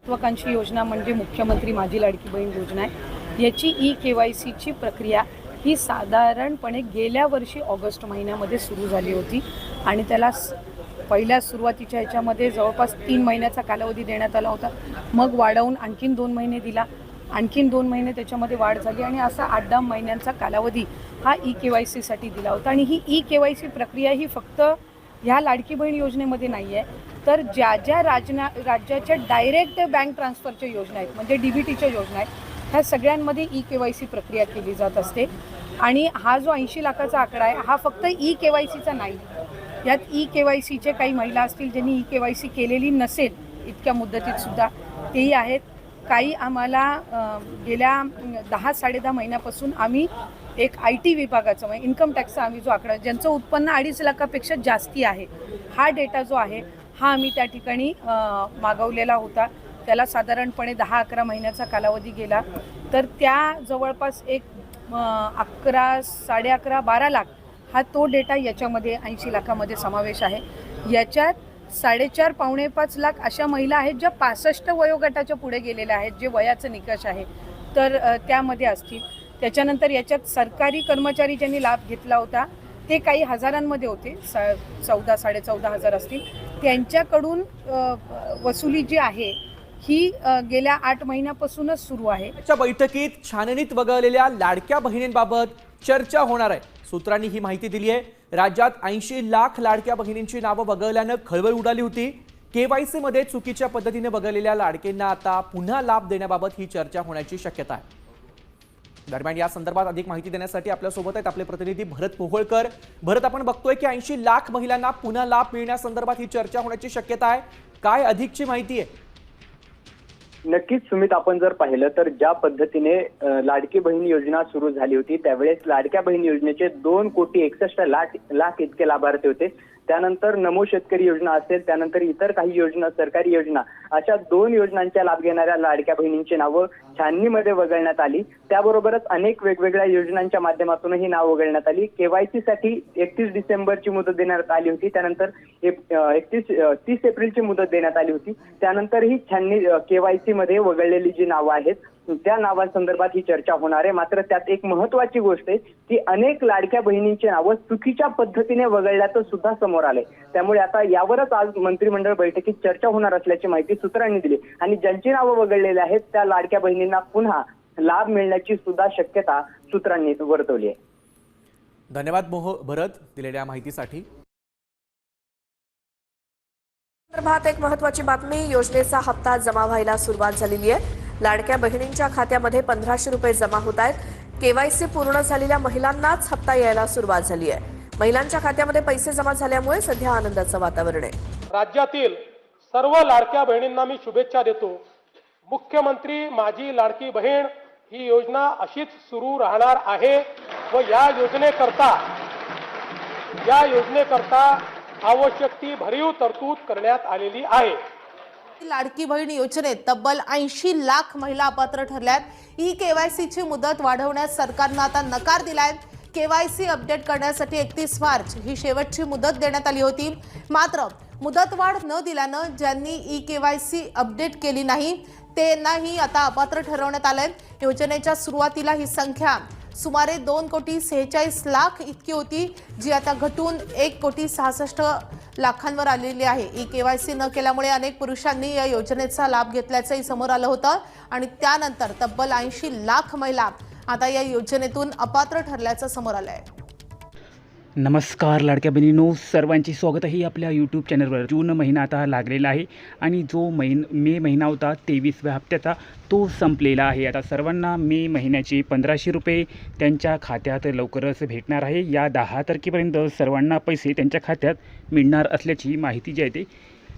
महत्त्वाकांक्षी योजना म्हणजे मुख्यमंत्री माझी लाडकी बहीण योजना आहे। याची KYCची प्रक्रिया ही साधारणपणे गेल्या वर्षी ऑगस्ट महिन्यामध्ये सुरू झाली होती आणि त्याला पहिल्या सुरुवातीच्या ह्याच्यामध्ये जवळपास 3 महिन्याचा कालावधी देण्यात आला होता। मग वाढवून आणखीन 2 महिने दिला, आणखीन 2 महिने त्याच्यामध्ये वाढ झाली आणि असा 8-10 महिन्यांचा कालावधी हा KYCसाठी दिला होता। आणि ही KYC प्रक्रिया ही फक्त ह्या लाडकी बहीण योजनेमध्ये नाही आहे, तर ज्या ज्या राज्याच्या डायरेक्ट बँक ट्रान्सफरच्या योजना आहेत म्हणजे DBTच्या योजना आहेत ह्या सगळ्यांमध्ये KYC प्रक्रिया केली जात असते। आणि हा जो 80 लाखाचा आकडा आहे हा फक्त KYCचा नाही, यात KYCचे काही महिला असतील ज्यांनी KYC केलेली नसेल इतक्या मुदतीत सुद्धा तेही आहेत। काही आम्हाला गेल्या 10-10.5 महिन्यापासून आम्ही एक IT विभागाचं म्हणजे इन्कम टॅक्सचा आम्ही जो आकडा ज्यांचं उत्पन्न 2.5 लाखापेक्षा जास्ती आहे हा डेटा जो आहे हा आम्ही त्या ठिकाणी मागवलेला होता। त्याला साधारणपणे 10-11 महिन्याचा कालावधी गेला, तर त्या जवळपास एक 11, 11.5, 12 लाख हा तो डेटा याच्यामध्ये 80 लाखामध्ये समावेश आहे। याच्यात 4.5 पावणे 5 लाख अशा महिला आहेत ज्या 65 वयोगटाच्या पुढे गेलेल्या आहेत, जे वयाचं निकष आहे तर त्यामध्ये असतील। त्याच्यानंतर याच्यात सरकारी कर्मचारी ज्यांनी लाभ घेतला होता ते काही हजारांमध्ये होते, 14-14.5 हजार असतील। त्यांच्याकडून वसुली जी आहे ही गेल्या 8 महिन्यापासूनच सुरू आहे। आजच्या बैठकीत छाननीत वगळलेल्या लाडक्या बहिणींबाबत चर्चा होणार आहे। सूत्रांनी ही माहिती दिली आहे। राज्यात 80 लाख लाडक्या बहिणींची नावं वगळल्यानं खळबळ उडाली होती। KYC मध्ये चुकीच्या पद्धतीने वगळलेल्या लाडकेंना आता पुन्हा लाभ देण्याबाबत ही चर्चा होण्याची शक्यता आहे। दरम्यान या संदर्भात अधिक माहिती देण्यासाठी आपल्या सोबत आहेत आपले प्रतिनिधी भरत मोहोळकर। भरत, आपण बघतोय की 80 लाख महिलांना पुन्हा लाभ मिळण्यासंदर्भात ही चर्चा होण्याची शक्यता आहे, काय अधिकची माहिती आहे? नक्कीच सुमित, आपण जर पाहिलं तर ज्या पद्धतीने लाडकी बहीण योजना सुरू झाली होती त्यावेळेस लाडक्या बहीण योजनेचे 2,61,00,000 इतके लाभार्थी होते। त्यानंतर नमो शेतकरी योजना असेल, त्यानंतर इतर काही योजना, सरकारी योजना, अशा 2 योजनांचा लाभ घेणाऱ्या लाडक्या बहिणींची नावं छाननीमध्ये वगळण्यात आली। त्याबरोबरच अनेक वेगवेगळ्या योजनांच्या माध्यमातून ही नाव वगळण्यात आली। KYC साठी 31 डिसेंबरची मुदत देण्यात आली होती, त्यानंतर 30 एप्रिलची मुदत देण्यात आली होती। त्यानंतर ही छाननी KYC मध्ये वगळलेली जी नावं आहेत त्या नावांसंदर्भात ही चर्चा होणार आहे। मात्र त्यात एक महत्त्वाची गोष्ट आहे की अनेक लाडक्या बहिणींची नावं चुकीच्या पद्धतीने वगळल्याचं सुद्धा समोर आलंय। त्यामुळे आता यावरच आज मंत्रिमंडळ बैठकीत चर्चा होणार असल्याची माहिती सूत्रांनी दिली आणि ज्यांची नावं वगळलेली आहेत त्या लाडक्या बहिणींना पुन्हा लाभ मिळण्याची सुद्धा शक्यता सूत्रांनी वर्तवली आहे। धन्यवाद भरत दिलेल्या माहितीसाठी। संदर्भात एक महत्त्वाची बातमी, योजनेचा हप्ता जमा व्हायला सुरुवात झालेली आहे। लाडक्या बहिणींच्या खात्यामध्ये 1500 रुपये जमा होत आहेत। KYC पूर्ण झालेल्या महिलांनाच हप्ता यायला सुरुवात झाली आहे। महिलांच्या खात्यामध्ये पैसे जमा झाल्यामुळे सध्या आनंदाचं वातावरण आहे। राज्यातील सर्व लाडक्या बहिणींना मी शुभेच्छा देतो। मुख्यमंत्री माझी लाडकी बहीण ही योजना अशीच सुरू राहणार आहे व या योजनेकरता आवश्यक ती भरीव तरतूद करण्यात आलेली आहे। लाडकी बहीण योजनेत तब्बल 80 लाख महिला अपात्र ठरल्यात। KYCची मुदत वाढवण्यास सरकारनं आता नकार दिलाय। KYC अपडेट करण्यासाठी 31 मार्च ही शेवटची मुदत देण्यात आली होती, मात्र मुदतवाढ न दिल्यानं ज्यांनी KYC अपडेट केली नाही त्यांनाही आता अपात्र ठरवण्यात आलंय। योजनेच्या सुरुवातीला ही संख्या सुमारे 2,46,00,000 इतकी होती, जी आता घटून 1,66,00,000 आलेली आहे। KYC न केल्यामुळे अनेक पुरुषांनी या योजनेचा लाभ घेतल्याचंही समोर आलं होतं आणि त्यानंतर तब्बल 80 लाख महिला आता या योजनेतून अपात्र ठरल्याचं समोर आलंय। नमस्कार लाडक्या बहिणींनो, सर्वांचे स्वागत आहे आपल्या यूट्यूब चॅनलवर। जून महिना आता लागलेला आहे आणि जो मे महिना होता 23व्या हप्त्याचा तो संपलेला आहे। आता सर्वांना मे महिन्याचे 1500 रुपये त्यांच्या खात्यात लवकरच भेटणार आहे। या 10 तारखेपर्यंत सर्वांना पैसे त्यांच्या खात्यात मिळणार असल्याची माहिती जी आहे ती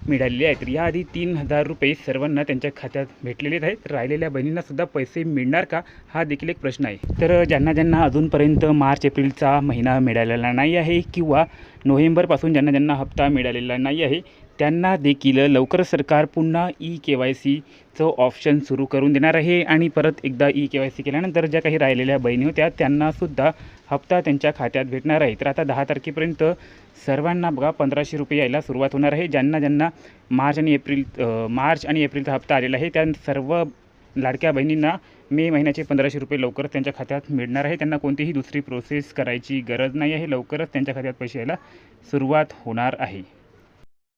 मिळालेली आहे। तर याआधी 3000 रुपये सर्वांना त्यांच्या खात्यात भेटलेले आहेत। राहिलेल्या बहिणींनासुद्धा पैसे मिळणार का हा देखील एक प्रश्न आहे। तर ज्यांना अजूनपर्यंत मार्च एप्रिलचा महिना मिळालेला नाही आहे किंवा नोव्हेंबरपासून ज्यांना हप्ता मिळालेला नाही आहे त्यांना देखील लवकरच सरकार पुन्हा KYCचं ऑप्शन सुरू करून देणार आहे आणि परत एकदा KYC केल्यानंतर ज्या काही राहिलेल्या बहिणी होत्या त्यांनासुद्धा हप्ता त्यांच्या खात्यात भेटणार आहे. तर आता 10 तारखेपर्यंत सर्वांना बघा 1500 रुपये यायला सुरुवात होणार आहे. ज्यांना मार्च आणि एप्रिलचा हप्ता आलेला आहे त्या सर्व लाडक्या बहिणींना मे महिन्याचे 1500 रुपये लवकर त्यांच्या खात्यात मिळणार आहे. त्यांना कोणतीही दुसरी प्रोसेस करायची गरज नाही आहे. लवकरच त्यांच्या खात्यात पैसे यायला सुरुवात होणार आहे.